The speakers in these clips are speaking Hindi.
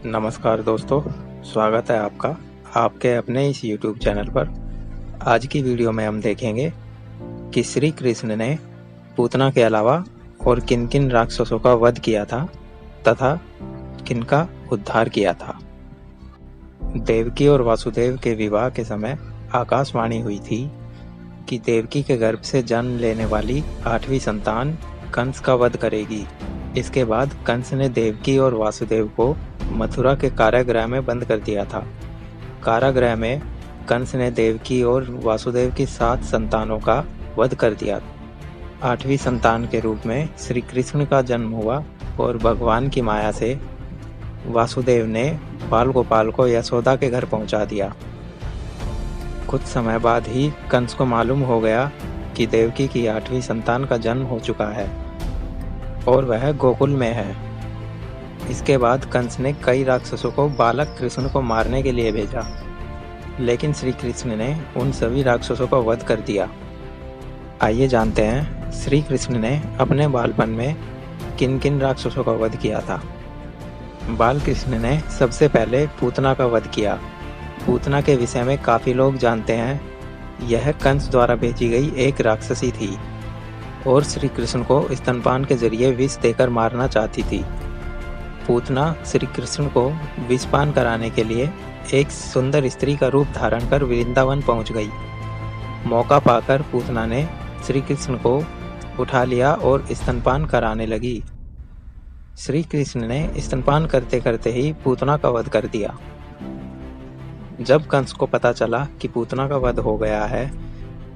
नमस्कार दोस्तों, स्वागत है आपका आपके अपने इस YouTube चैनल पर। आज की वीडियो में हम देखेंगे कि श्री कृष्ण ने पूतना के अलावा और किन किन राक्षसों का वध किया था तथा किनका उद्धार किया था। देवकी और वासुदेव के विवाह के समय आकाशवाणी हुई थी कि देवकी के गर्भ से जन्म लेने वाली 8वीं संतान कंस का वध करेगी। इसके बाद कंस ने देवकी और वासुदेव को मथुरा के कारागृह में बंद कर दिया था। कारागृह में कंस ने देवकी और वासुदेव की 7 संतानों का वध कर दिया। 8वीं संतान के रूप में श्री कृष्ण का जन्म हुआ और भगवान की माया से वासुदेव ने बाल गोपाल को यशोदा के घर पहुंचा दिया। कुछ समय बाद ही कंस को मालूम हो गया कि देवकी की 8वीं संतान का जन्म हो चुका है और वह गोकुल में है। इसके बाद कंस ने कई राक्षसों को बालक कृष्ण को मारने के लिए भेजा, लेकिन श्री कृष्ण ने उन सभी राक्षसों का वध कर दिया। आइए जानते हैं श्री कृष्ण ने अपने बालपन में किन किन राक्षसों का वध किया था। बाल कृष्ण ने सबसे पहले पूतना का वध किया। पूतना के विषय में काफी लोग जानते हैं। यह कंस द्वारा भेजी गई एक राक्षसी थी और श्री कृष्ण को स्तनपान के जरिए विष देकर मारना चाहती थी। पूतना श्री कृष्ण को विषपान कराने के लिए एक सुंदर स्त्री का रूप धारण कर वृंदावन पहुंच गई। मौका पाकर पूतना ने श्री कृष्ण को उठा लिया और स्तनपान कराने लगी। श्री कृष्ण ने स्तनपान करते करते ही पूतना का वध कर दिया। जब कंस को पता चला कि पूतना का वध हो गया है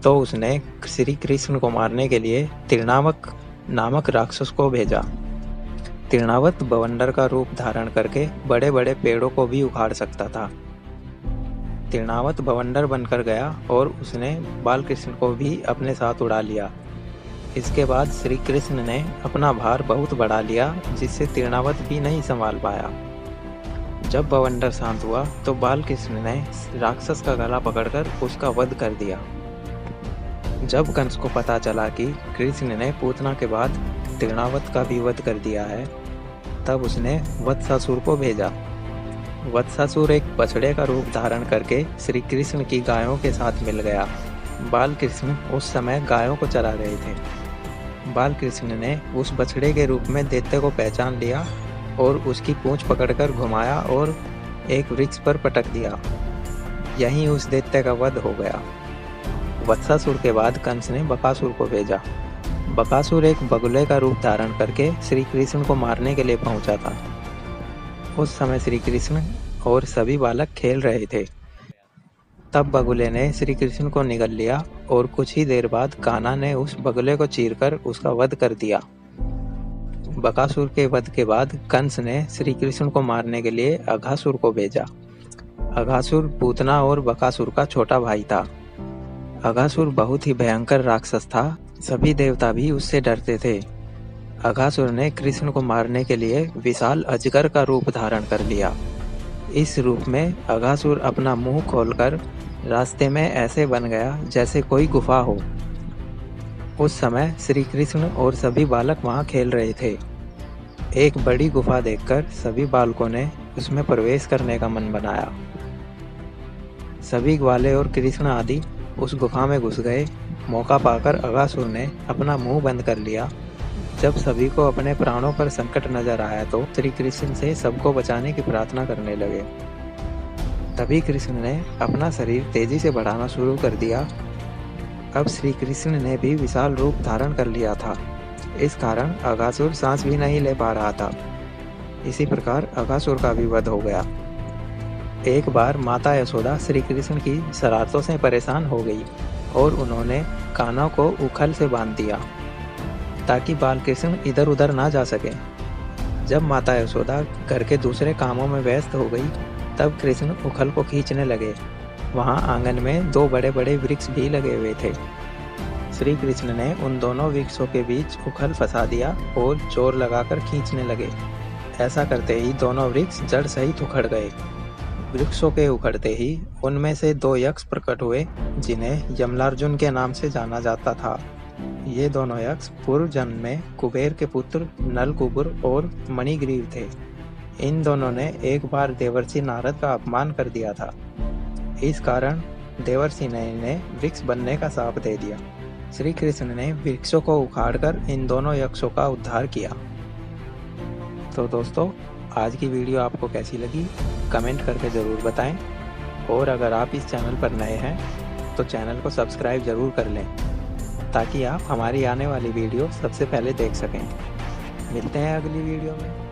तो उसने श्री कृष्ण को मारने के लिए तिरनावक नामक राक्षस को भेजा। तिरनावत बवंडर का रूप धारण करके बड़े बड़े पेड़ों को भी उखाड़ सकता था। तिरनावत बवंडर बनकर गया और उसने बाल कृष्ण को भी अपने साथ उड़ा लिया। इसके बाद श्री कृष्ण ने अपना भार बहुत बढ़ा लिया, जिससे तिरनावत भी नहीं संभाल पाया। जब बवंडर शांत हुआ तो बाल कृष्ण ने राक्षस का गला पकड़कर उसका वध कर दिया। जब कंस को पता चला कि कृष्ण ने पूतना के बाद तिरनावत का भी वध कर दिया है, तब उसने वत्सासुर को भेजा। वत्सासुर एक बछड़े का रूप धारण करके श्री कृष्ण की गायों के साथ मिल गया। बाल कृष्ण उस समय गायों को चरा रहे थे। बाल कृष्ण ने उस बछड़े के रूप में दैत्य को पहचान लिया और उसकी पूंछ पकड़कर घुमाया और एक वृक्ष पर पटक दिया। यहीं उस दैत्य का वध हो गया। वत्सासुर के बाद कंस ने बकासुर को भेजा। बकासुर एक बगुले का रूप धारण करके श्री कृष्ण को मारने के लिए पहुंचा था। उस समय श्री कृष्ण और सभी बालक खेल रहे थे। तब बगुले ने श्री कृष्ण को निगल लिया और कुछ ही देर बाद कान्हा ने उस बगुले को चीरकर उसका वध कर दिया। बकासुर के वध के बाद कंस ने श्री कृष्ण को मारने के लिए अघासुर को भेजा। अघासुर पूतना और बकासुर का छोटा भाई था। अघासुर बहुत ही भयंकर राक्षस था। सभी देवता भी उससे डरते थे। अघासुर ने कृष्ण को मारने के लिए विशाल अजगर का रूप धारण कर लिया। इस रूप में अघासुर अपना मुंह खोलकर रास्ते में ऐसे बन गया जैसे कोई गुफा हो। उस समय श्री कृष्ण और सभी बालक वहां खेल रहे थे। एक बड़ी गुफा देखकर सभी बालकों ने उसमें प्रवेश करने का मन बनाया। सभी ग्वाले और कृष्ण आदि उस गुफा में घुस गए। मौका पाकर अघासुर ने अपना मुंह बंद कर लिया। जब सभी को अपने प्राणों पर संकट नजर आया तो श्री कृष्ण से सबको बचाने की प्रार्थना करने लगे। तभी कृष्ण ने अपना शरीर तेजी से बढ़ाना शुरू कर दिया। अब श्री कृष्ण ने भी विशाल रूप धारण कर लिया था। इस कारण अघासुर सांस भी नहीं ले पा रहा था। इसी प्रकार अघासुर का भी वध हो गया। एक बार माता यशोदा श्री कृष्ण की शरारतों से परेशान हो गई और उन्होंने कान्हा को उखल से बांध दिया ताकि बाल कृष्ण इधर उधर ना जा सके। जब माता यशोदा घर के दूसरे कामों में व्यस्त हो गई तब कृष्ण उखल को खींचने लगे। वहां आंगन में 2 बड़े बड़े वृक्ष भी लगे हुए थे। श्री कृष्ण ने उन दोनों वृक्षों के बीच उखल फंसा दिया और जोर लगाकर खींचने लगे। ऐसा करते ही दोनों वृक्ष जड़ सहित उखड़ गए। वृक्षों के उखड़ते ही उनमें से 2 यक्ष प्रकट हुए, जिन्हें यमलार्जुन के नाम से जाना जाता था। ये दोनों यक्ष पूर्व जन्म में कुबेर के पुत्र नलकुबर और मणिग्रीव थे। इन दोनों ने एक बार देवर्षि नारद का अपमान कर दिया था। इस कारण देवर्षि ने इन्हें वृक्ष बनने का शाप दे दिया। श्री कृष्ण ने वृक्षों को उखाड़कर इन दोनों यक्षों का उद्धार किया। तो दोस्तों, आज की वीडियो आपको कैसी लगी कमेंट करके ज़रूर बताएं, और अगर आप इस चैनल पर नए हैं तो चैनल को सब्सक्राइब ज़रूर कर लें ताकि आप हमारी आने वाली वीडियो सबसे पहले देख सकें। मिलते हैं अगली वीडियो में।